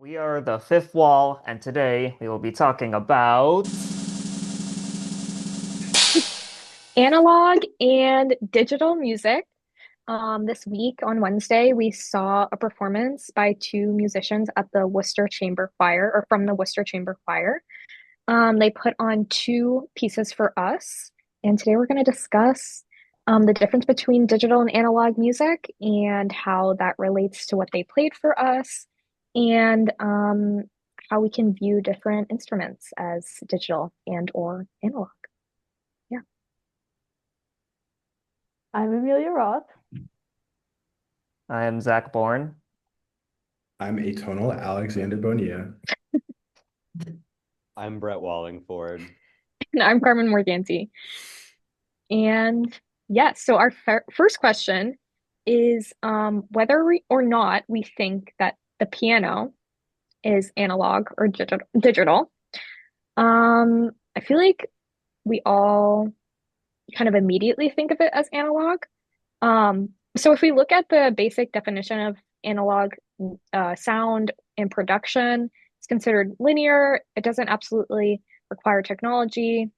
We are the Fifth Wall, and today we will be talking about Analog and digital music. This week on Wednesday, we saw a performance by two musicians at the Worcester Chamber Choir, or from the Worcester Chamber Choir. They put on two pieces for us, and today we're going to discuss the difference between digital and analog music and how that relates to what they played for us, and how we can view different instruments as digital and or analog. Yeah. I'm Amelia Roth. I am Zach Bourne. I'm Atonal Alexander Bonilla. I'm Brett Wallingford. And I'm Carmen Morganti. And yes, so our first question is whether or not we think that the piano is analog or digital. I feel like we all kind of immediately think of it as analog. So if we look at the basic definition of analog sound and production, it's considered linear. It doesn't absolutely require technology.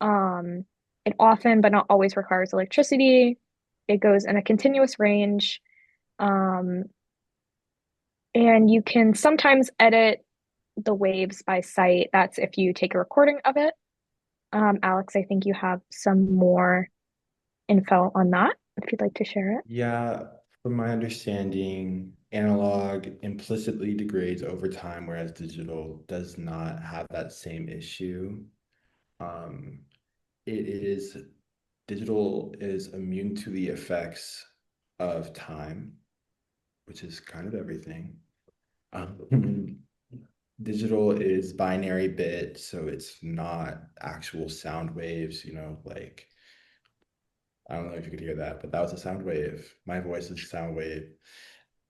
Um, it often, but not always, requires electricity. It goes in a continuous range. Um, and you can sometimes edit the waves by sight. That's if you take a recording of it. Alex, I think you have some more info on that if you'd like to share it. Yeah, from my understanding, analog implicitly degrades over time, whereas digital does not have that same issue. Um, it is Digital is immune to the effects of time, which is kind of everything. Um, Digital is binary bit, so it's not actual sound waves, like I don't know if you could hear that, but that was a sound wave. My voice is a sound wave.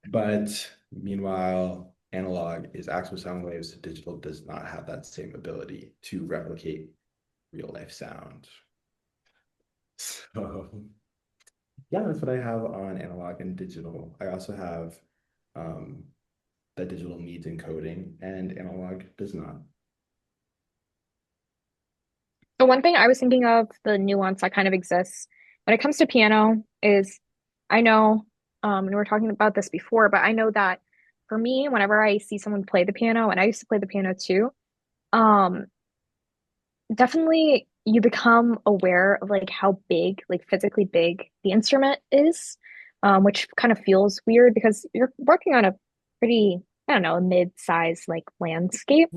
But meanwhile, analog is actual sound waves. Digital does not have that same ability to replicate real life sound. So yeah, that's what I have on analog and digital. I also have um, that digital needs encoding and analog does not. So one thing I was thinking of, the nuance that kind of exists when it comes to piano is I know, and we were talking about this before, but I know that for me, whenever I see someone play the piano, and I used to play the piano too, um, definitely you become aware of like how big, like physically big the instrument is, which kind of feels weird because you're working on a pretty, I don't know, mid-size like landscape,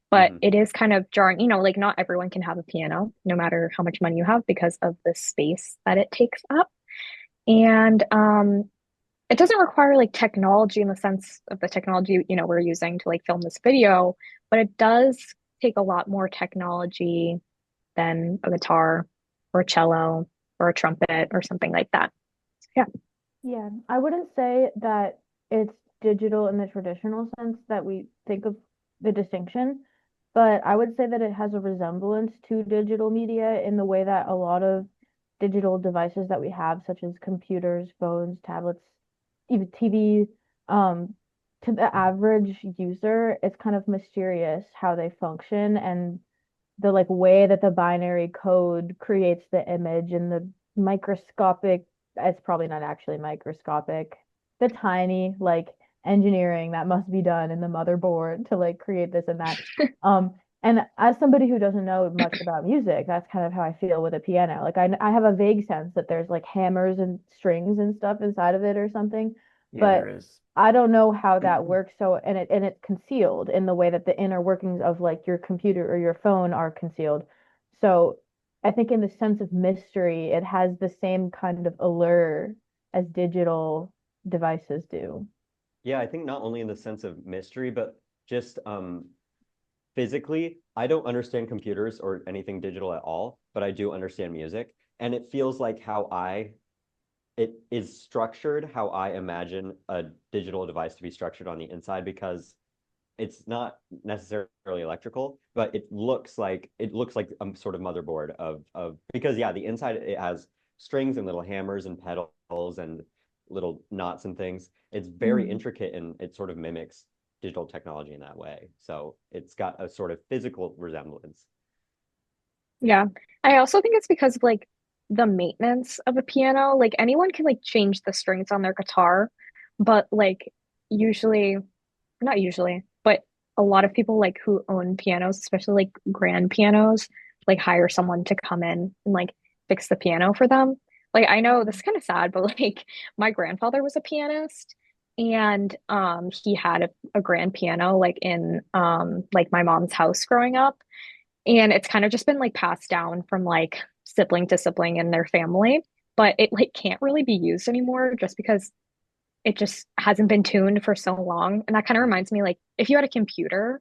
but Mm-hmm. it is kind of jarring, like not everyone can have a piano, no matter how much money you have, because of the space that it takes up. And it doesn't require like technology in the sense of the technology, we're using to like film this video, but it does take a lot more technology than a guitar or a cello or a trumpet or something like that. So, yeah. Yeah, I wouldn't say that it's digital in the traditional sense that we think of the distinction, but I would say that it has a resemblance to digital media in the way that a lot of digital devices that we have, such as computers, phones, tablets, even TV, um, to the average user, it's kind of mysterious how they function and the like way that the binary code creates the image and the microscopic, it's probably not actually microscopic, the tiny like engineering that must be done in the motherboard to like create this and that. Um, and as somebody who doesn't know much about music, that's kind of how I feel with a piano. Like I have a vague sense that there's like hammers and strings and stuff inside of it or something, Yeah, there but is. I don't know how that works. So, and it's concealed in the way that the inner workings of like your computer or your phone are concealed. So, I think in the sense of mystery, it has the same kind of allure as digital devices do. Yeah, I think not only in the sense of mystery, but just physically, I don't understand computers or anything digital at all, but I do understand music. And it feels like it is structured how I imagine a digital device to be structured on the inside because it's not necessarily electrical, but it looks like a sort of motherboard of because yeah, the inside it has strings and little hammers and pedals and little knots and things. It's very Mm. intricate and it sort of mimics digital technology in that way. So it's got a sort of physical resemblance. Yeah. I also think it's because of like the maintenance of a piano. Like anyone can like change the strings on their guitar, but like usually, not usually, but a lot of people like who own pianos, especially like grand pianos, like hire someone to come in and like fix the piano for them. Like I know this is kind of sad, but like my grandfather was a pianist and he had a grand piano like in like my mom's house growing up. And it's kind of just been like passed down from like sibling to sibling in their family, but it like can't really be used anymore just because it just hasn't been tuned for so long. And that kind of reminds me like if you had a computer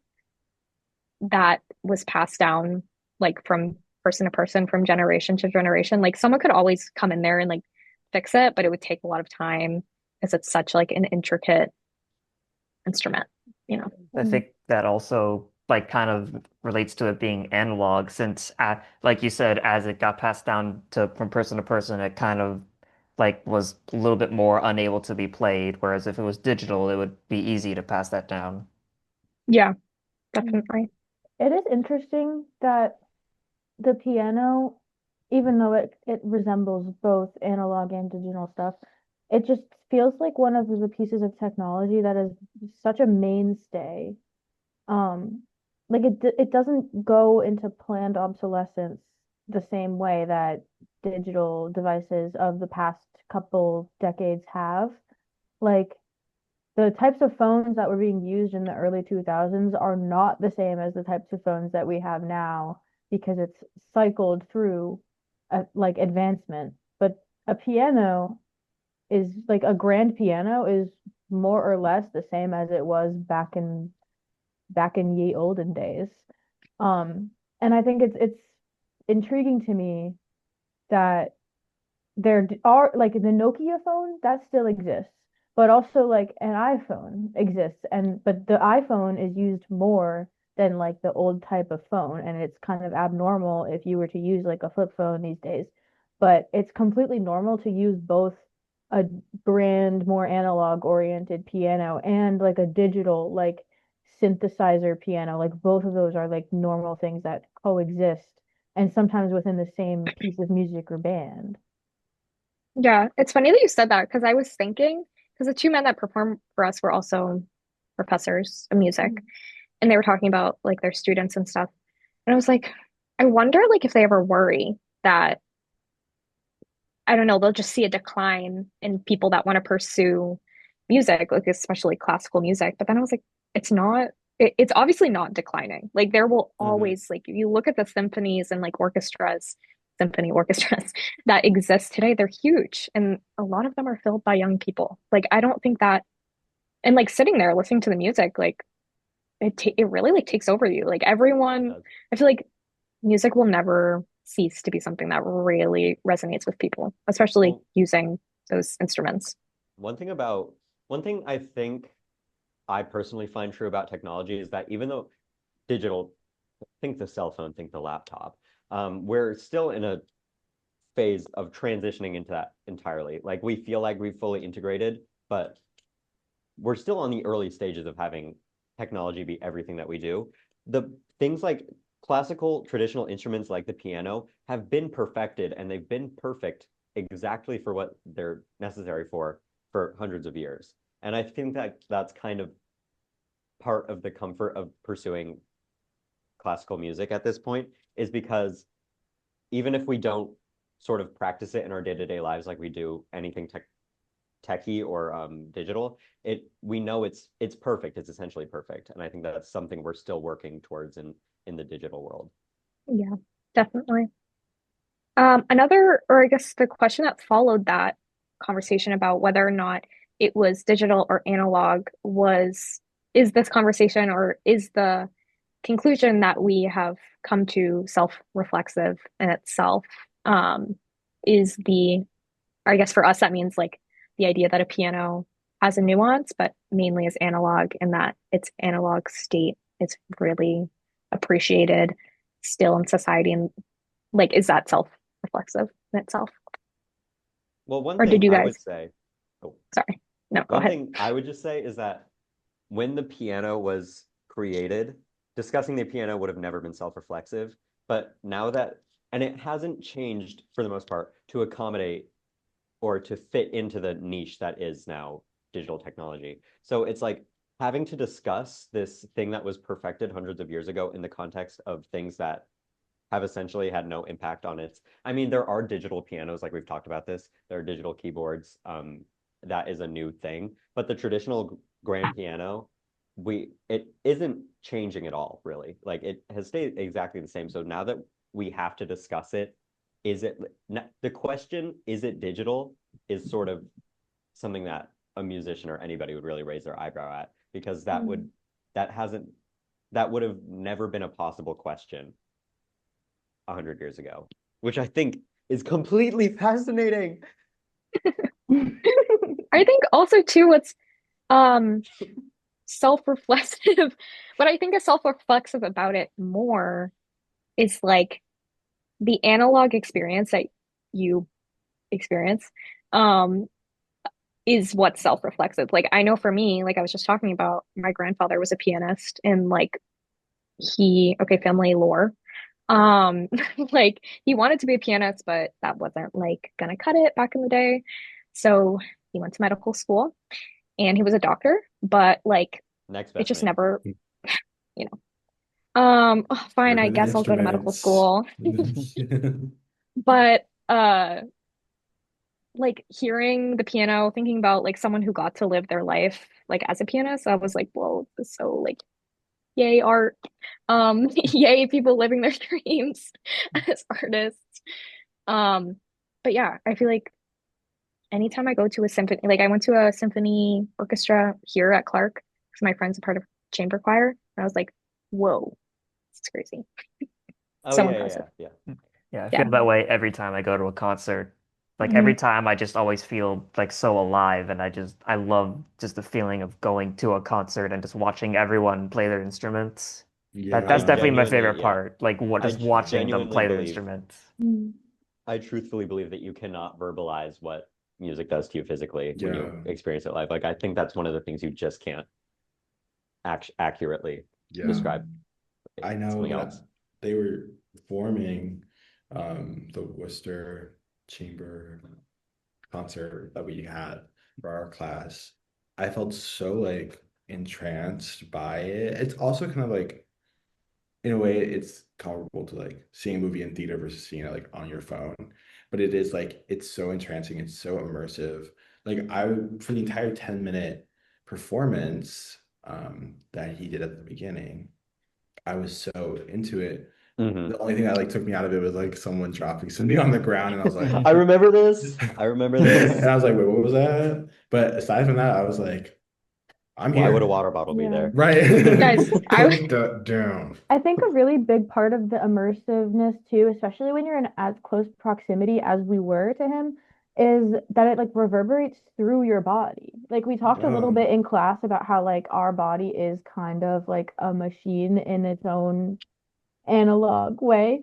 that was passed down like from person to person, from generation to generation, like someone could always come in there and like fix it, but it would take a lot of time because it's such like an intricate instrument, you know. I think that also like kind of relates to it being analog since like you said, as it got passed down to from person to person, it kind of like was a little bit more unable to be played, whereas if it was digital, it would be easy to pass that down. Yeah, definitely. It is interesting that the piano, even though it resembles both analog and digital stuff, it just feels like one of the pieces of technology that is such a mainstay. Um, like it doesn't go into planned obsolescence the same way that digital devices of the past couple decades have. Like the types of phones that were being used in the early 2000s are not the same as the types of phones that we have now because it's cycled through like advancement. But a piano is like a grand piano is more or less the same as it was back in ye olden days. Um, and I think it's intriguing to me that there are like the Nokia phone that still exists, but also like an iPhone exists, and but the iPhone is used more than like the old type of phone, and it's kind of abnormal if you were to use like a flip phone these days. But it's completely normal to use both a brand more analog oriented piano and like a digital like synthesizer piano. Like both of those are like normal things that coexist and sometimes within the same piece of music or band. Yeah, it's funny that you said that because I was thinking, because the two men that performed for us were also professors of music, and they were talking about like their students and stuff. And I was like, I wonder like if they ever worry that, I don't know, they'll just see a decline in people that want to pursue music, like especially classical music. But then I was like, it's not, it's obviously not declining. Like there will Mhm. always, like, you look at the symphonies and like orchestras, symphony orchestras that exist today, they're huge. And a lot of them are filled by young people. Like I don't think that, and like sitting there listening to the music, like it really like takes over you. Like It everyone, does. I feel like music will never cease to be something that really resonates with people, especially Well, using those instruments. one thing about one thing I think I personally find true about technology is that even though digital, think the cell phone, think the laptop, we're still in a phase of transitioning into that entirely. Like we feel like we've fully integrated, but we're still on the early stages of having technology be everything that we do. The things like classical traditional instruments like the piano have been perfected and they've been perfect exactly for what they're necessary for hundreds of years. And I think that that's kind of part of the comfort of pursuing classical music at this point is because even if we don't sort of practice it in our day-to-day lives like we do anything techie or digital, it we know it's perfect. It's essentially perfect, and I think that's something we're still working towards in the digital world. Yeah, definitely. Another, or I guess the question that followed that conversation about whether or not it was digital or analog is this conversation or is the conclusion that we have come to self-reflexive in itself, um, is the, or I guess for us, that means like the idea that a piano has a nuance, but mainly is analog and that its analog state is really appreciated still in society. And like, is that self-reflexive in itself? Well, one Or did thing you I guys, would say, oh, sorry, no, go one ahead. thing I would just say is that when the piano was created, discussing the piano would have never been self-reflexive. But now that, and it hasn't changed for the most part to accommodate or to fit into the niche that is now digital technology. So it's like having to discuss this thing that was perfected hundreds of years ago in the context of things that have essentially had no impact on its. I mean, there are digital pianos, like we've talked about this. There are digital keyboards. That is a new thing. But the traditional grand piano, it isn't changing at all, really. Like it has stayed exactly the same. So now that we have to discuss it, the question, is it digital, is sort of something that a musician or anybody would really raise their eyebrow at, because that would have never been a possible question 100 years ago, which I think is completely fascinating. I think also too what's self-reflexive, what I think is self-reflexive about it more is like the analog experience that you experience um is what's self-reflexive. Like I know for me, like I was just talking about, my grandfather was a pianist and like okay, family lore. Um, like he wanted to be a pianist, but that wasn't like gonna cut it back in the day. So he went to medical school and he was a doctor, but like Next it best just man. never, you know. Oh, fine, I Learn the guess I'll go to medical instruments. school. But like hearing the piano, thinking about like someone who got to live their life like as a pianist, I was like, whoa, this is so like yay art. Yay people living their dreams as artists. Um, but yeah, I feel like anytime I go to a symphony, like I went to a symphony orchestra here at Clark because my friend's a part of chamber choir, and I was like, whoa, it's crazy. Oh So yeah, impressive. yeah. Yeah, I Yeah. feel that way every time I go to a concert. Like every Mhm. time I just always feel like so alive and I love just the feeling of going to a concert and just watching everyone play their instruments. Yeah. I That's definitely my favorite genuinely, yeah. part. Like what I just watching them genuinely play their believe, instruments. I truthfully believe that you cannot verbalize what music does to you physically when Yeah. you experience it live. Like I think that's one of the things you just can't accurately Yeah. describe. I know Something when else. they were forming the Worcester Chamber concert that we had for our class, I felt so like entranced by it. It's also kind of like, in a way, it's comparable to like seeing a movie in theater versus seeing it like on your phone. But it is like it's so entrancing, it's so immersive. Like for the entire 10-minute performance that he did at the beginning, I was so into it. Mhm. The only thing that like took me out of it was like someone dropping something on the ground, and I was like, I remember this. I remember and this. I was like, wait, what was that? But aside from that, I was like, I'm Why would a here. water bottle be Yeah. there? Right. Guys, Put the down. I think a really big part of the immersiveness too, especially when you're in as close proximity as we were to him, is that it like reverberates through your body. Like we talked a little Yeah. bit in class about how like our body is kind of like a machine in its own analog way.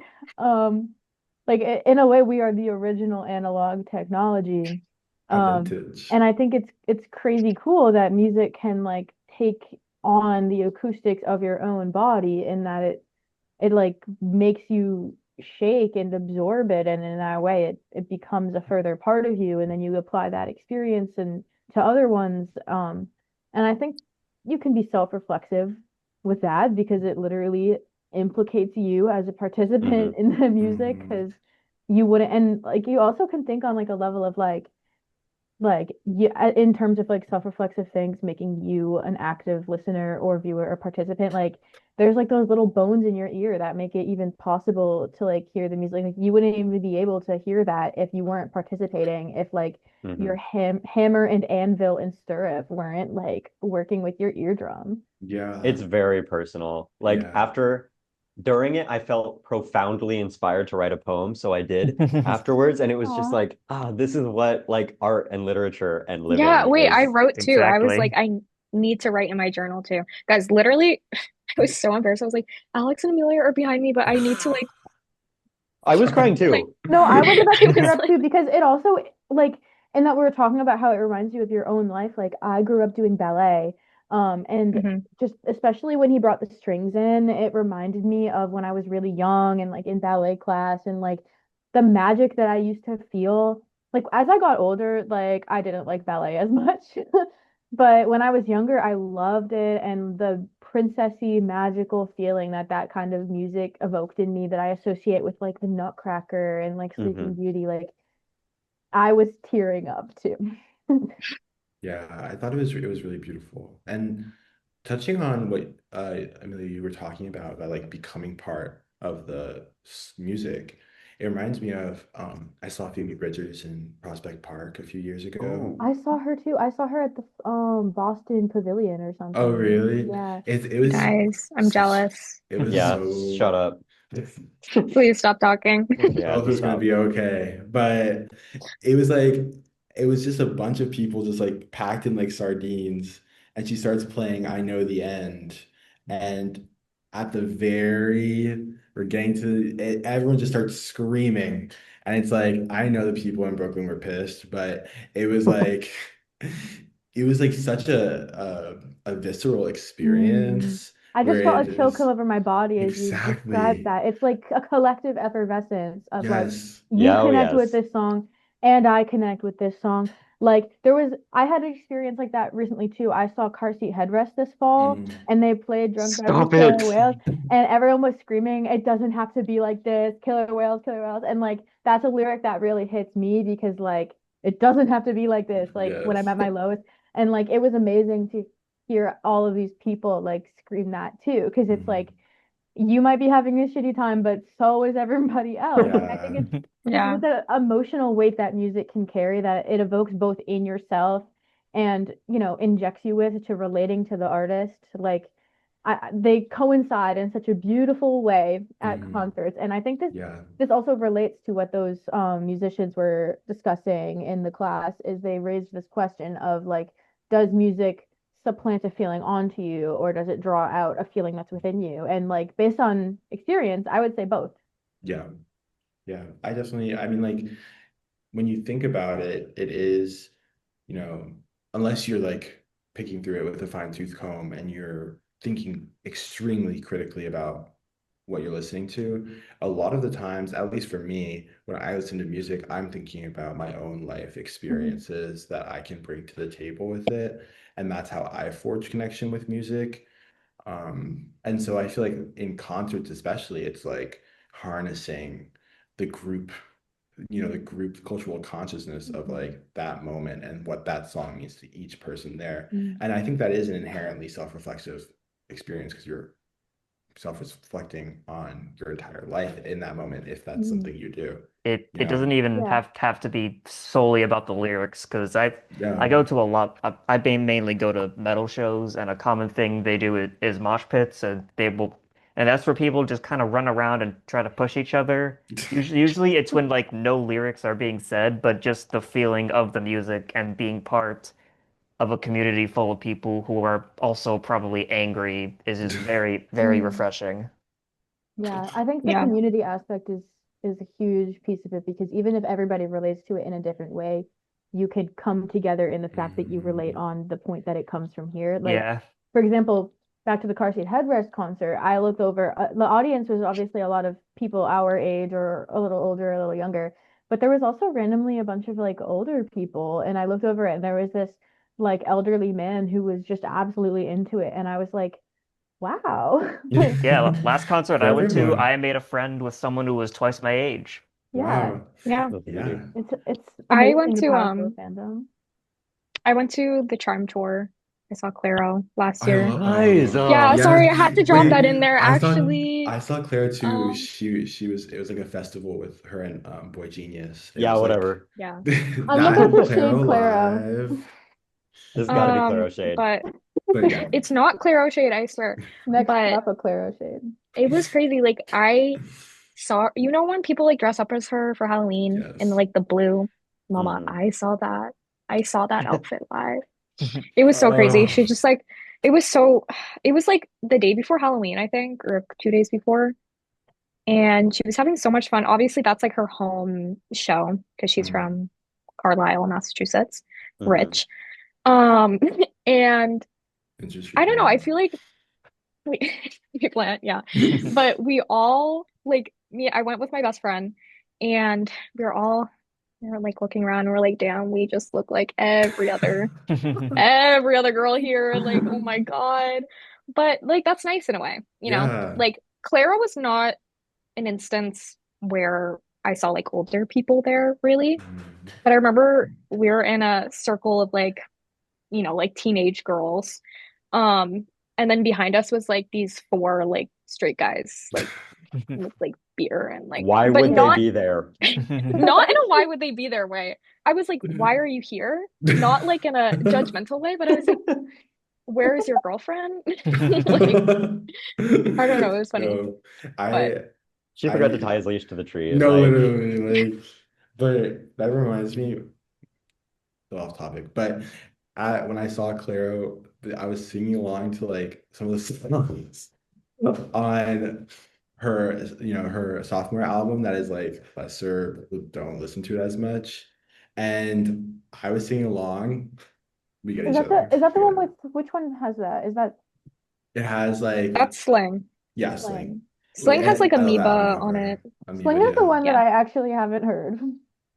Like in a way we are the original analog technology. How Um, vintage. and I think it's crazy cool that music can like take on the acoustics of your own body in that it like makes you shake and absorb it, and in that way it becomes a further part of you, and then you apply that experience and to other ones. And I think you can be self-reflexive with that because it literally implicates you as a participant Mhm. in the music Mhm. because you wouldn't, and like you also can think on like a level of like you in terms of like self-reflexive things making you an active listener or viewer or participant, like there's like those little bones in your ear that make it even possible to like hear the music. Like you wouldn't even be able to hear that if you weren't participating, if like your Mhm. hammer and anvil and stirrup weren't like working with your eardrum. Yeah. It's very personal. Like Yeah. during it, I felt profoundly inspired to write a poem, so I did afterwards, and it was just Aw. like, this is what like art and literature and Yeah, living wait, I is. wrote too. I was like, Exactly. I need to write in my journal too. Guys, literally, I was so embarrassed. I was like, Alex and Amelia are behind me, but I need to like, I was crying like, too. No, I was about I to was tear up like, too because it also like, and that we were talking about how it reminds you of your own life. Like I grew up doing ballet, And Mhm. just especially when he brought the strings in, it reminded me of when I was really young and like in ballet class and like the magic that I used to feel. Like as I got older, like I didn't like ballet as much. But when I was younger, I loved it and the princessy magical feeling that that kind of music evoked in me that I associate with like the Nutcracker and like Sleeping Hmm. Beauty, like I was tearing up too. Yeah, I thought it was really beautiful. And touching on what Amelia, you were talking about like becoming part of the music, it reminds me of I saw Phoebe Bridgers in Prospect Park a few years ago. Oh, I saw her too. I saw her at the Boston Pavilion or Oh, something. really? Yeah. It was Nice. I'm such jealous. it was yeah, so shut up. Please stop talking. Yeah, hope it just was gonna stop. be okay. But it was like it was just a bunch of people just like packed in like sardines, and she starts playing I Know the End. And at the very we're getting to it, everyone just starts screaming. And it's like I know the people in Brooklyn were pissed, but it was like it was like such a visceral Mm. experience I where just felt it a chill come is over my body as you described exactly that. It's like a collective effervescence of like yes. you Yeah, oh connect with yes. this song and I connect with this song. Like I had an experience like that recently too. I saw Car Seat Headrest this fall Mhm. and they played Drunk Driving Stop Killer it. Whales and everyone was screaming, it doesn't have to be like this, Killer Whales, Killer Whales. And like that's a lyric that really hits me because like it doesn't have to be like this, like when I'm Yes. at my lowest. And like it was amazing to hear all of these people like scream that too because it's like Mhm. you might be having a shitty time but so is everybody else. And I think Yeah. it's just Yeah. with the emotional weight that music can carry that it evokes both in yourself and injects you with to relating to the artist like they coincide in such a beautiful way at Mhm. concerts. And I think this Yeah. this also relates to what those musicians were discussing in the class is they raised this question of like does music supplant a feeling onto you or does it draw out a feeling that's within you? And like based on experience, I would say both. Yeah. Yeah. I mean, like, when you think about it, it is, you know, unless you're like picking through it with a fine-tooth comb and you're thinking extremely critically about what you're listening to, a lot of the times, at least for me, when I listen to music, I'm thinking about my own life Mhm. experiences that I can bring to the table with it. And that's how I forge connection with music. And so I feel like in concerts, especially, it's like harnessing the group, the group cultural consciousness of Mhm. like that moment and what that song means to each person there. Mm. And I think that is an inherently self-reflexive experience because you're self-reflecting on your entire life in that moment, if that's Mm. something you do, It you doesn't know? even Yeah. have to be solely about the lyrics because I Yeah. go to a lot mainly go to metal shows and a common thing they do is mosh pits and they will and that's where people just kind of run around and try to push each other. Usually it's when like no lyrics are being said, but just the feeling of the music and being part of a community full of people who are also probably angry is just very, very Mm. refreshing. Yeah, I think the Yeah. community aspect is a huge piece of it because even if everybody relates to it in a different way, you could come together in the fact that you relate Mhm. on the point that it comes from here. Like, Yeah. for example, back to the Car Seat Headrest concert, I looked over, the audience was obviously a lot of people our age or a little older, a little younger, but there was also randomly a bunch of like older people. And I looked over it and there was this like elderly man who was just absolutely into it. And I was like, wow. Like, Yeah, last concert For I went to, everyone. I made a friend with someone who was twice my age. yeah. Wow. Yeah. That's beauty. Yeah. It's I amazing went the to power of a fandom. I went to the Charm tour. I saw Clairo last I year. love Nice. Yeah, yes. sorry, I had to drop that Wait, in there. Actually, I saw Claire too. um, She was it was like a festival with her and Boy Genius. It Yeah, was like whatever. yeah. I'm looking for that Shade Clairo Claro. live. This has got to be Claro Shade. But But yeah. it's not Clairo Shade, I swear. Next But up, a Claro Shade. it was crazy. Like I saw, when people like dress up as her for Halloween in Yes. like the blue, Mama, Mhm. I saw that. I saw that outfit live. It was so crazy. Oh. She just like it was so it was like the day before Halloween, I think, or 2 days before. And she was having so much fun. Obviously, that's like her home show because she's Mhm. from Carlisle, Massachusetts, Mhm. rich. Um, and It's just your I don't know. I plan. feel like we we plan, yeah. But we all like me, I went with my best friend and we were like looking around and we're like, damn, we just look like every other girl here. Like, oh my God. But like that's nice in a way, you know? Yeah. Like Clara was not an instance where I saw like older people there really. Mhm. But I remember we were in a circle of like, like teenage girls. And then behind us was like these four like straight guys, like with like beer and like, Why but would they not be there? not in a why would they be there way. I was like, why are you here? Not like in a judgmental way, but I was like, where is your girlfriend? Like, I don't know, it was funny. No, But I She forgot to I tie his leash to the tree. no, Like, literally, like, but that reminds me, off topic, but when I saw Claro, I was singing along to like some of the songs on her sophomore album that is like lesser, people don't listen to it as much. And I was singing along. We get Is each that the other. is that the We one get with it. which one has that? Is that It has like, that's Sling. yeah, Sling. Slang? Sling has like I love that album Amoeba on it. cover. Sling Amoeba, is the yeah. one that Yeah. I actually haven't heard.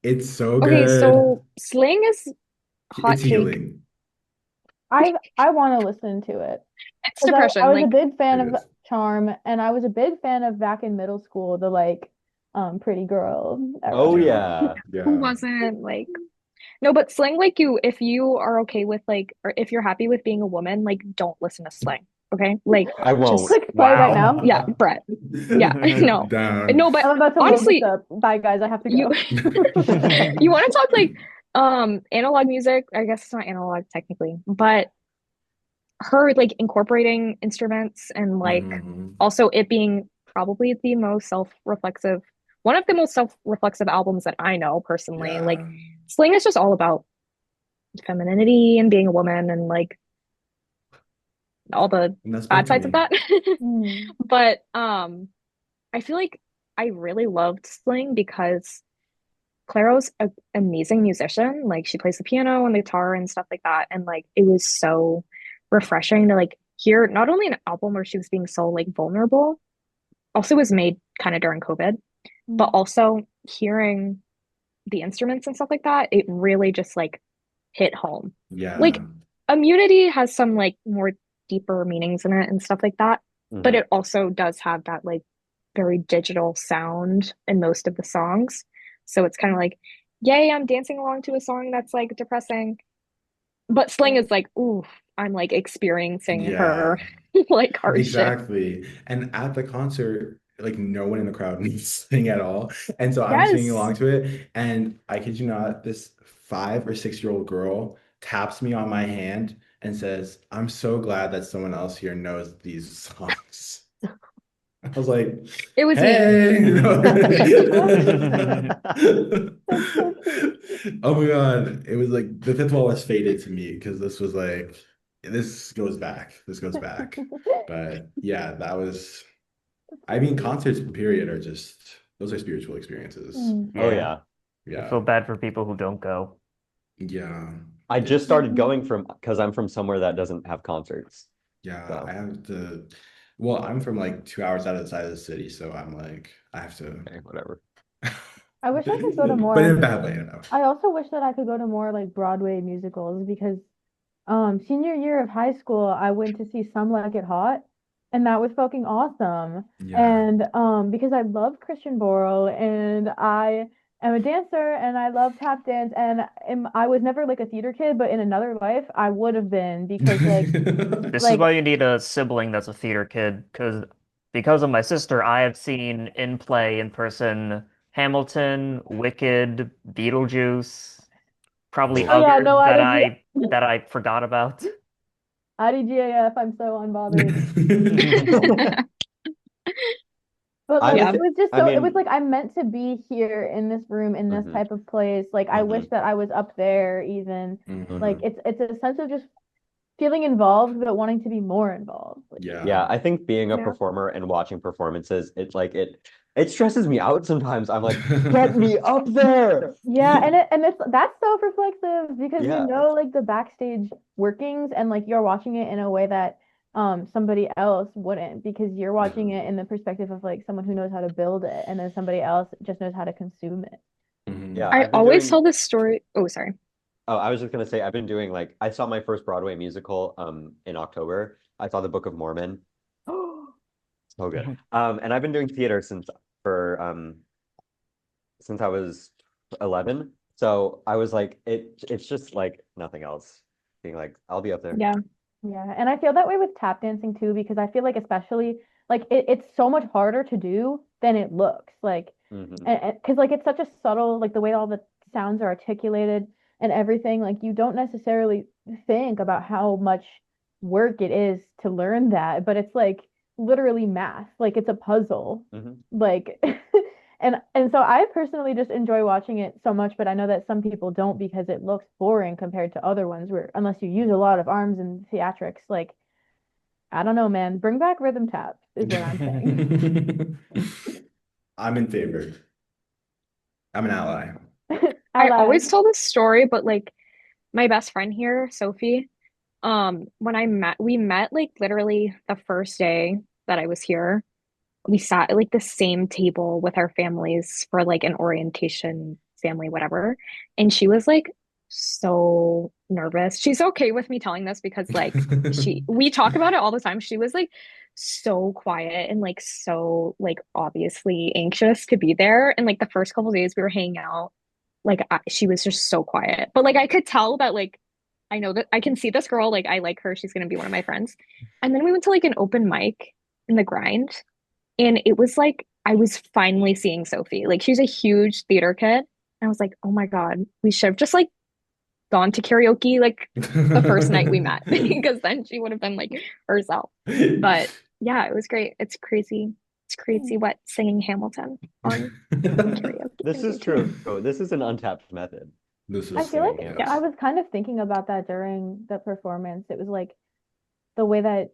It's so Okay, good. so Sling is hot It's take. healing. I want to listen to it It's because I depression. was a Like, big fan It of is. Charm, and I was a big fan of back in middle school, the like pretty girl oh era. Yeah. yeah. who Yeah. wasn't like no, but Sling, like if you are okay with like, or if you're happy with being a woman, like don't listen to Sling. Okay? Like I won't. just, Click play right Wow. now. yeah, Brett. Yeah, no. Down. No, but I'm about to load this honestly, up. Bye guys, I have to you go. you want to talk like analog music, I guess it's not analog technically, but her like incorporating instruments and like Mhm. also it being probably the most self-reflexive, one of the most self-reflexive albums that I know personally. Like Yeah. Sling is just all about femininity and being a woman and like all the And that spoke bad to sides of me. that. Hmm. But I feel like I really loved Sling because Claro's an amazing musician. Like she plays the piano and the guitar and stuff like that. And like it was so refreshing to like hear not only an album where she was being so like vulnerable, also was made kind of during COVID, but also hearing the instruments and stuff like that, it really just like hit home. Yeah. Like Immunity has some like more deeper meanings in it and stuff like that, but Mhm. it also does have that like very digital sound in most of the songs. So it's kind of like, yay, I'm dancing along to a song that's like depressing. But Sling is like, ooh, I'm like experiencing Yeah. her like hardship. Exactly. And at the concert, like no one in the crowd needs to sing at all. And so I'm singing Yes. along to it. And I kid you not, this 5 or 6 year old girl taps me on my hand and says, I'm so glad that someone else here knows these songs. I was like, It was me. hey. That's so cute. Oh my God. It was like the fifth wall was faded to me because this was like, this goes back. This goes back. But yeah, that was, I mean, concerts, period, are just, those are spiritual experiences. Mm. Oh Yeah, yeah. I Yeah. feel bad for people who don't go. Yeah. I just It's, started going from because I'm from somewhere that doesn't have concerts. yeah, I So, have to, well, I'm from like 2 hours out of the side of the city. So I'm like, I have to, okay, whatever. I wish I could go to but in more. a bad way, you know. I also wish that I could go to more like Broadway musicals because senior year of high school I went to see Some Like It Hot and that was fucking awesome. Yeah. And because I love Christian Borle and I am a dancer and I love tap dance and I was never like a theater kid, but in another life I would have been because This is like why you need a sibling that's a theater kid, because of my sister, I have seen in play in person Hamilton, Wicked, Beetlejuice, probably oh Oh. yeah, others no that IDG I forgot about. IDGAF, I'm so unbothered. But I like Yeah. it would, was just I so it was mean, like I'm meant to be here in this room in this mhm, type of place. Like I wish mhm, that I was up there even. Like Mhm. it's a sense of just feeling involved but wanting to be more involved. Like, Yeah, Yeah. I think being a Yeah. performer and watching performances, it stresses me out sometimes. I'm like, get me up there. yeah, and it's that's self-reflexive because you Yeah. know like the backstage workings and like you're watching it in a way that somebody else wouldn't because you're watching Mhm. it in the perspective of like someone who knows how to build it and then somebody else just knows how to consume it. Yeah, Mhm. I I've been always doing tell this story. Oh, sorry. Oh, I was just gonna say I've been doing like I saw my first Broadway musical in October. I saw The Book of Mormon. So good. And I've been doing theater for since I was 11. So I was like it's just like nothing else. Being like I'll be up there. Yeah. Yeah, and I feel that way with tap dancing too because I feel like especially like it's so much harder to do than it looks. Like Hmm. and because like it's such a subtle like the way all the sounds are articulated and everything like you don't necessarily think about how much work it is to learn that, but it's like literally math. Like it's a puzzle. Hmm. Like and so I personally just enjoy watching it so much, but I know that some people don't because it looks boring compared to other ones where unless you use a lot of arms and theatrics, like I don't know, man, bring back rhythm tap is what I'm saying. I'm in favor. I'm an ally. I Ally. always tell this story, but like my best friend here, Sophie, when we met like literally the first day that I was here. We sat at like the same table with our families for like an orientation family, whatever. And she was like so nervous. She's okay with me telling this because like we talk about it all the time. She was like so quiet and like so like obviously anxious to be there. And like the first couple days we were hanging out, like she was just so quiet. But like I could tell that like I know that I can see this girl, like I like her, she's gonna be one of my friends. And then we went to like an open mic in the grind. And it was like I was finally seeing Sophie. Like she's a huge theater kid. And I was like, oh my God, we should have just like gone to karaoke like the first night we met because then she would have been like herself. But yeah, it was great. It's crazy. It's crazy what singing Hamilton on karaoke This can do is to you. true. This is an untapped method. This I is feel Singing like Yeah. I Hamilton. was kind of thinking about that during the performance. It was like the way that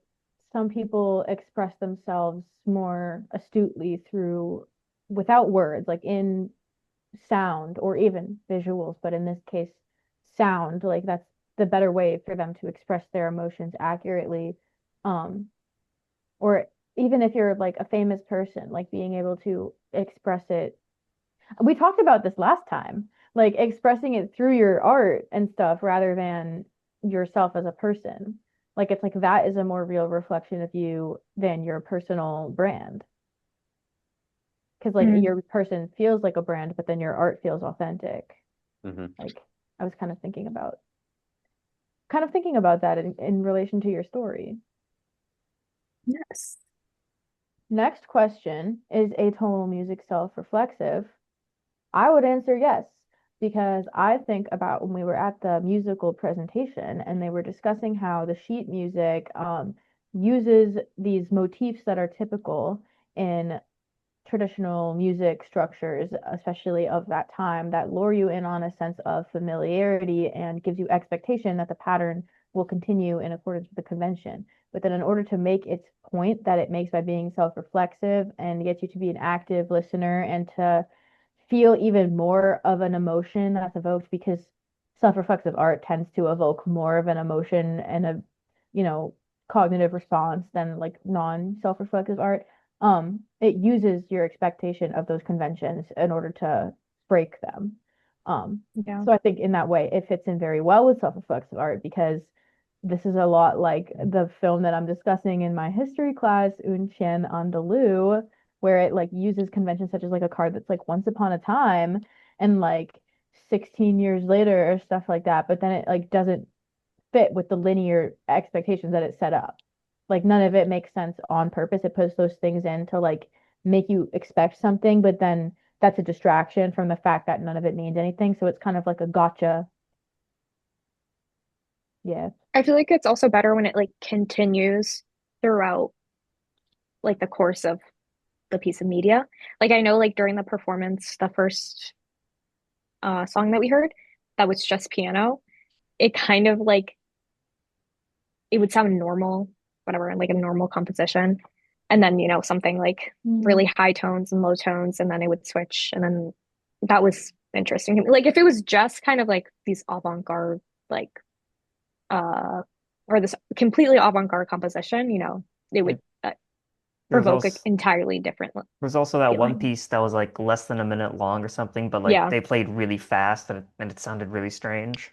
some people express themselves more astutely through without words, like in sound or even visuals, but in this case, sound, like that's the better way for them to express their emotions accurately. Um, or even if you're like a famous person, like being able to express it. We talked about this last time, like expressing it through your art and stuff rather than yourself as a person. Like it's like that is a more real reflection of you than your personal brand. Because like Mm. your person feels like a brand, but then your art feels authentic. Hmm. Like I was kind of thinking about that in relation to your story. Yes. Next question, is atonal music self-reflexive? I would answer yes, because I think about when we were at the musical presentation and they were discussing how the sheet music uses these motifs that are typical in traditional music structures, especially of that time, that lure you in on a sense of familiarity and gives you expectation that the pattern will continue in accordance with the convention. But then, in order to make its point that it makes by being self reflexive and gets you to be an active listener and to feel even more of an emotion that's evoked because self-reflexive art tends to evoke more of an emotion and a, you know, cognitive response than like non-self-reflexive art. It uses your expectation of those conventions in order to break them. Yeah. So I think in that way it fits in very well with self-reflexive art because this is a lot like the film that I'm discussing in my history class, Un Chien Andalou, where it like uses conventions such as like a card that's like once upon a time and like 16 years later or stuff like that, but then it like doesn't fit with the linear expectations that it set up. Like none of it makes sense on purpose. It puts those things in to like make you expect something, but then that's a distraction from the fact that none of it means anything. So it's kind of like a gotcha. Yeah. I feel like it's also better when it like continues throughout like the course of the piece of media. Like I know like during the performance, the first song that we heard that was just piano, it kind of like it would sound normal, whatever, like a normal composition. And then, something like Mm. really high tones and low tones, and then it would switch. And then that was interesting to me. Like if it was just kind of like these avant-garde, like uh or this completely avant-garde composition, it Yeah. would There was provoke an also entirely different there was also that one feeling. piece that was like less than a minute long or something, but like Yeah, they played really fast and it sounded really strange.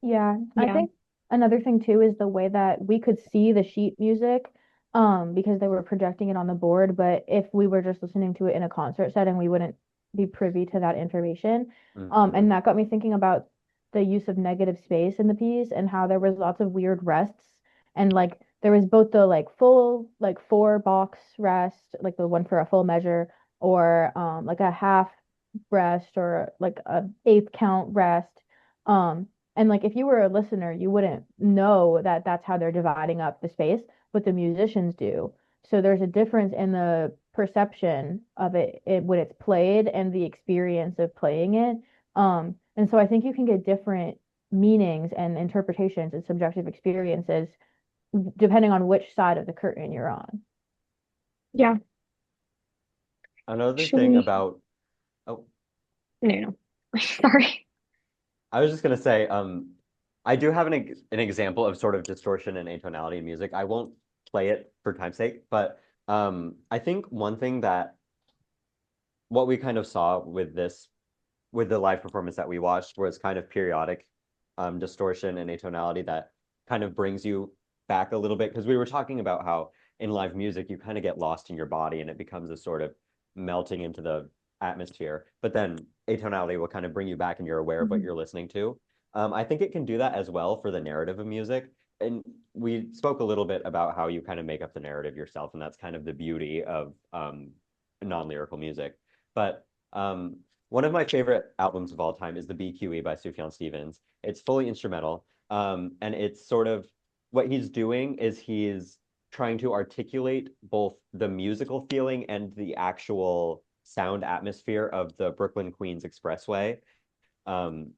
Yeah, I yeah. think another thing too is the way that we could see the sheet music, because they were projecting it on the board, but if we were just listening to it in a concert setting, we wouldn't be privy to that information. Mhm. And that got me thinking about the use of negative space in the piece and how there was lots of weird rests. And like there was both the like full like four box rest, like the one for a full measure, or like a half rest or like a eighth count rest. And like if you were a listener, you wouldn't know that that's how they're dividing up the space, but the musicians do. So there's a difference in the perception of it when it's played and the experience of playing it. And so I think you can get different meanings and interpretations and subjective experiences depending on which side of the curtain you're on. Yeah. Another Should thing we? about, oh, No, no. Sorry. I was just gonna say, I do have an example of sort of distortion and atonality in music. I won't play it for time's sake, but I think one thing that what we kind of saw with this with the live performance that we watched was kind of periodic distortion and atonality that kind of brings you back a little bit because we were talking about how in live music you kind of get lost in your body and it becomes a sort of melting into the atmosphere. But then atonality will kind of bring you back and you're aware of what Mhm. you're listening to. I think it can do that as well for the narrative of music. And we spoke a little bit about how you kind of make up the narrative yourself, and that's kind of the beauty of non-lyrical music. But one of my favorite albums of all time is the BQE by Sufjan Stevens. It's fully instrumental. And it's sort of what he's doing is he's trying to articulate both the musical feeling and the actual sound atmosphere of the Brooklyn Queens Expressway. Um,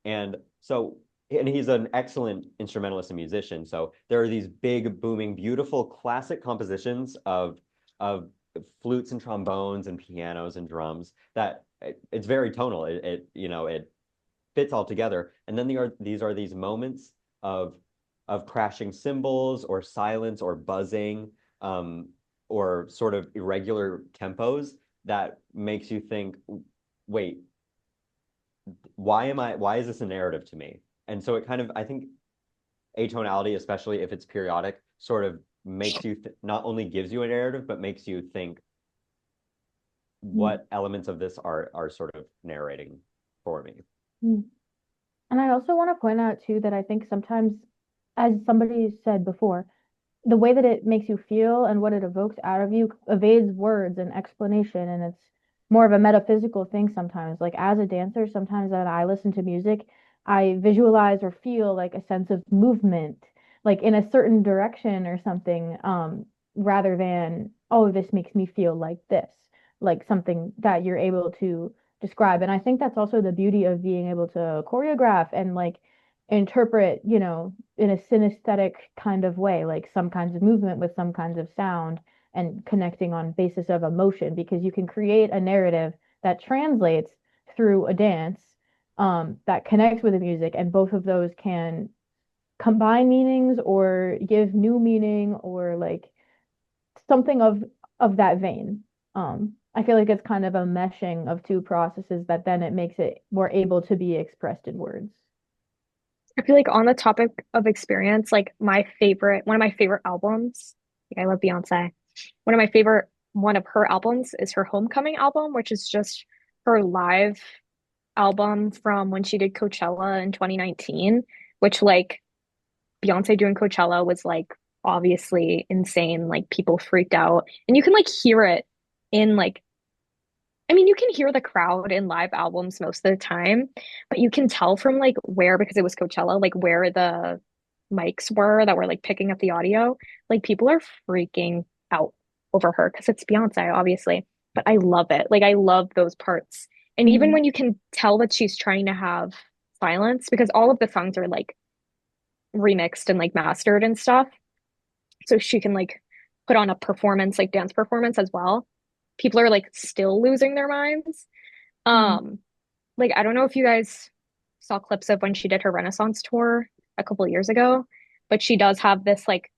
and so, and he's an excellent instrumentalist and musician. So there are these big, booming, beautiful classic compositions of flutes and trombones and pianos and drums that it's very tonal. It fits all together. And then these are these moments of crashing cymbals or silence or buzzing, um, or sort of irregular tempos that makes you think, wait, why is this a narrative to me? And so it kind of, I think atonality, especially if it's periodic, sort of makes you not only gives you a narrative, but makes you think what elements of this are sort of narrating for me. Mhm. And I also want to point out too that I think sometimes, as somebody said before, the way that it makes you feel and what it evokes out of you evades words and explanation, and it's more of a metaphysical thing sometimes. Like as a dancer, sometimes when I listen to music, I visualize or feel like a sense of movement, like in a certain direction or something, rather than, oh, this makes me feel like this, like something that you're able to describe. And I think that's also the beauty of being able to choreograph and like interpret, in a synesthetic kind of way, like some kinds of movement with some kinds of sound and connecting on basis of emotion, because you can create a narrative that translates through a dance, that connects with the music, and both of those can combine meanings or give new meaning or like something of that vein. I feel like it's kind of a meshing of two processes that then it makes it more able to be expressed in words. I feel like on the topic of experience, like one of my favorite albums, like I love Beyonce. One of her albums is her Homecoming album, which is just her live album from when she did Coachella in 2019, which like Beyonce doing Coachella was like obviously insane. Like people freaked out. And you can like hear it in like I mean, you can hear the crowd in live albums most of the time, but you can tell from like where, because it was Coachella, like where the mics were that were like picking up the audio. Like people are freaking out over her because it's Beyonce, obviously. But I love it. Like I love those parts. And even Mhm. when you can tell that she's trying to have silence, because all of the songs are like remixed and like mastered and stuff. So she can like put on a performance, like dance performance as well. People are like still losing their minds. Mhm. Um, like I don't know if you guys saw clips of when she did her Renaissance tour a couple years ago, but she does have this like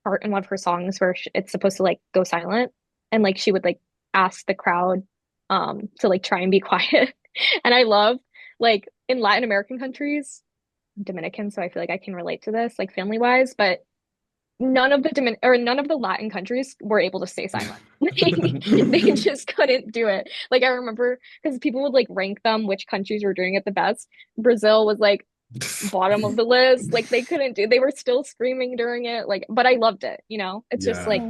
part in one of her songs where it's supposed to like go silent, and like she would like ask the crowd to like try and be quiet. And I love like in Latin American countries, I'm Dominican, so I feel like I can relate to this like family wise, but none of the Latin countries were able to stay silent. They just couldn't do it. Like I remember because people would like rank them which countries were doing it the best. Brazil was like bottom of the list. Like they were still screaming during it. Like, but I loved it, you know? It's just Yeah. like,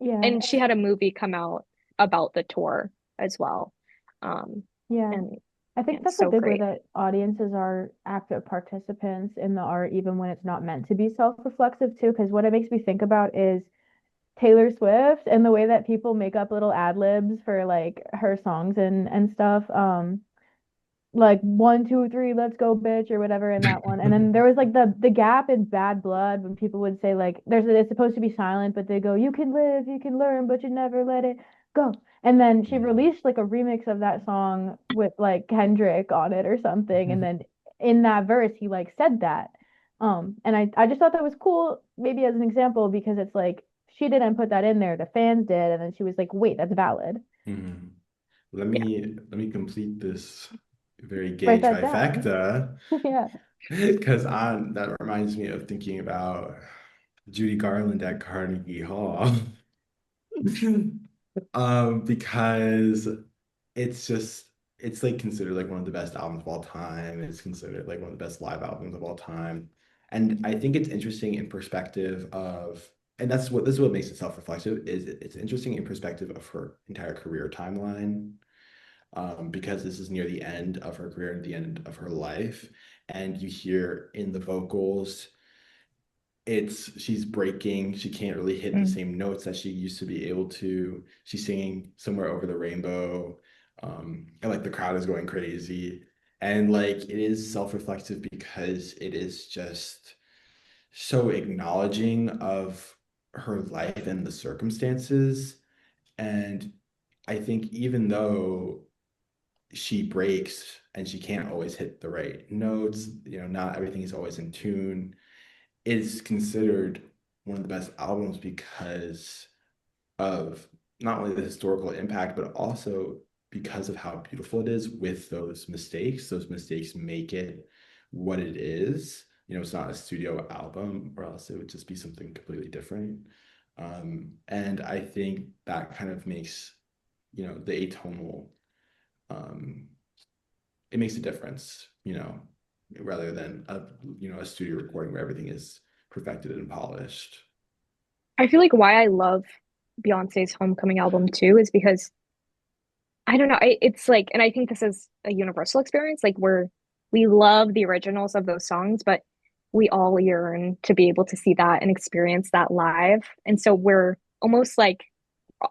Yeah. Yeah. and she had a movie come out about the tour as well. Um, Yeah. and I yeah, think it's that's a so big way great. that audiences are active participants in the art, even when it's not meant to be self-reflexive too. Because what it makes me think about is Taylor Swift and the way that people make up little ad libs for like her songs and stuff. Like 1, 2, 3, let's go, bitch, or whatever in that one. And then there was like the gap in Bad Blood when people would say like it's supposed to be silent, but they go, you can live, you can learn, but you never let it go. And then she Mm. released like a remix of that song with like Kendrick on it or something. And then in that verse he like said that. And I just thought that was cool, maybe as an example, because it's like she didn't put that in there, the fans did, and then she was like, wait, that's valid. Mhm. Let Yeah. me complete this very gay Write that down. trifecta Yeah. because on that reminds me of thinking about Judy Garland at Carnegie Hall. Because it's just it's like considered like one of the best albums of all time. It's considered like one of the best live albums of all time. And I think it's interesting in perspective of, and this is what makes it self-reflexive, is it's interesting in perspective of her entire career timeline. Because this is near the end of her career and the end of her life. And you hear in the vocals she's breaking. She can't really hit the Mm. same notes that she used to be able to. She's singing Somewhere Over the Rainbow. And like the crowd is going crazy. And like it is self-reflective because it is just so acknowledging of her life and the circumstances. And I think even though she breaks and she can't always hit the right notes, not everything is always in tune, is considered one of the best albums because of not only the historical impact, but also because of how beautiful it is with those mistakes. Those mistakes make it what it is. It's not a studio album, or else it would just be something completely different. And I think that kind of makes, the atonal, um, it makes a difference, rather than a studio recording where everything is perfected and polished. I feel like why I love Beyonce's Homecoming album too is because I don't know, it's like, and I think this is a universal experience, like we love the originals of those songs, but we all yearn to be able to see that and experience that live. And so we're almost like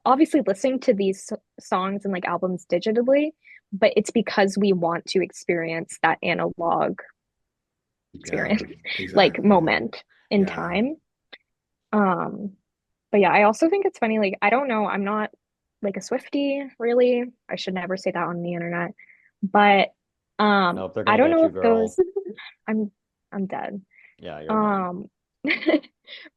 obviously listening to these songs and like albums digitally, but it's because we want to experience that analog Yeah, experience, like exactly. moment in Yeah. time. Um, but yeah, I also think it's funny, like I don't know, I'm not like a Swiftie really. I should never say that on the internet. But Nope, they're I gonna don't get know you, if those girl. I'm I'm dead. Yeah, you're done. Um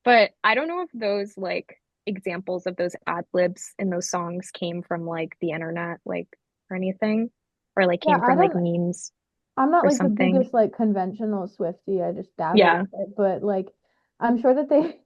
but I don't know if those like examples of those ad libs in those songs came from like the internet, like or anything, or like Yeah, came from like memes I'm not or like the something. biggest like conventional Swiftie. I just dabble Yeah. with it, but like I'm sure that they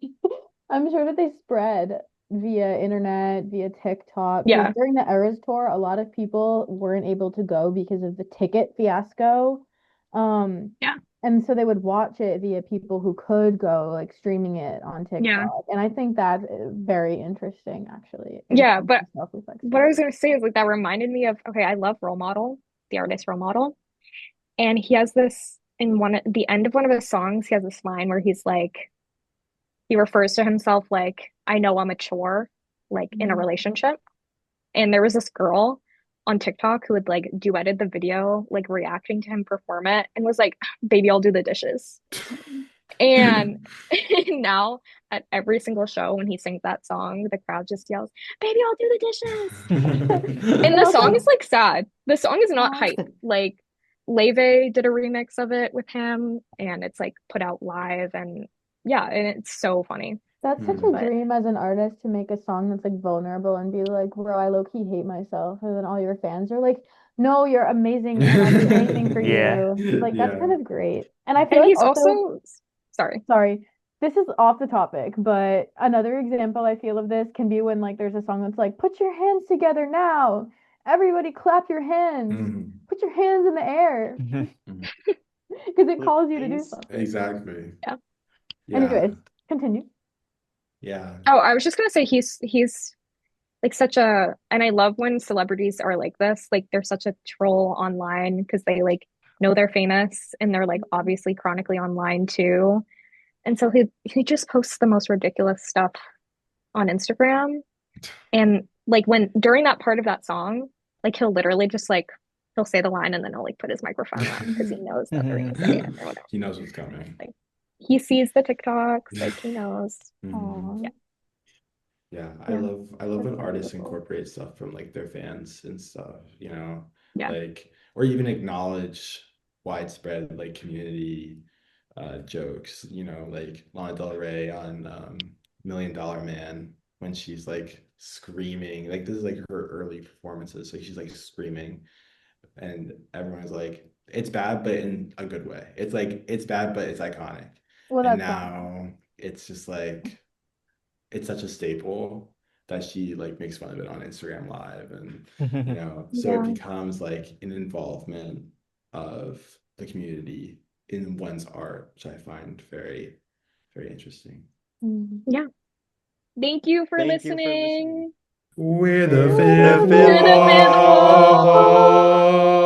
I'm sure that they spread via internet, via TikTok, because Yeah. during the Eras tour, a lot of people weren't able to go because of the ticket fiasco. Um, Yeah. and so they would watch it via people who could go, like streaming it on Yeah. TikTok. And I think that's very interesting, actually, in Yeah, terms but of what I self-reflexive. was gonna say is like that reminded me of okay, I love Role Model, the artist Role Model. And he has this in one the end of one of his songs, he has this line where he's like he refers to himself like, I know I'm a chore, like in a Mhm. relationship. And there was this girl on TikTok who had like duetted the video, like reacting to him perform it, and was like, baby, I'll do the dishes. And now at every single show when he sings that song, the crowd just yells, "Baby, I'll do the dishes." And But the song also, is like sad. The song is not aw, hype. Like Leve did a remix of it with him and it's like put out live and yeah, and it's so funny. that's such a Mhm. But dream as an artist to make a song that's like vulnerable and be like, bro, I low-key hate myself. And then all your fans are like, no, you're amazing and I'll do anything for Yeah. you. Like that's Yeah. kind of great. And I feel and like he's also, also sorry. sorry, this is off the topic, but another example I feel of this can be when like there's a song that's like, put your hands together now. Everybody clap your hands. Mhm. Put your hands in the air. Mhm. Because it calls you to do Please. something. Exactly. Yeah. Yeah. Anyways, continue. Yeah. Oh, I was just gonna say he's like such a and I love when celebrities are like this. Like they're such a troll online because they like know they're famous and they're like obviously chronically online too. And so he just posts the most ridiculous stuff on Instagram. And like when during that part of that song, like he'll literally just like he'll say the line and then he'll like put his microphone up because he knows that they're gonna say it or whatever. He knows what's coming. Like he sees the TikToks, like he knows. Mhm. Aw, Yeah, Yeah, I love that's when so artists beautiful. incorporate stuff from like their fans and stuff, yeah. like or even acknowledge widespread like community jokes, like Lana Del Rey on Million Dollar Man when she's like screaming, like this is like her early performances, so she's like screaming and everyone's like, it's bad, but in a good way. It's like it's bad, but it's iconic. Well, And that's fine. now it's just like it's such a staple that she like makes fun of it on Instagram Live and so it Yeah. becomes like an involvement of the community in one's art, which I find very, very interesting. Mhm. Yeah. Thank you for Thank you for listening. listening. We're the We're We're the the fifth We're fifth the fifth fifth wall. wall. wall. wall.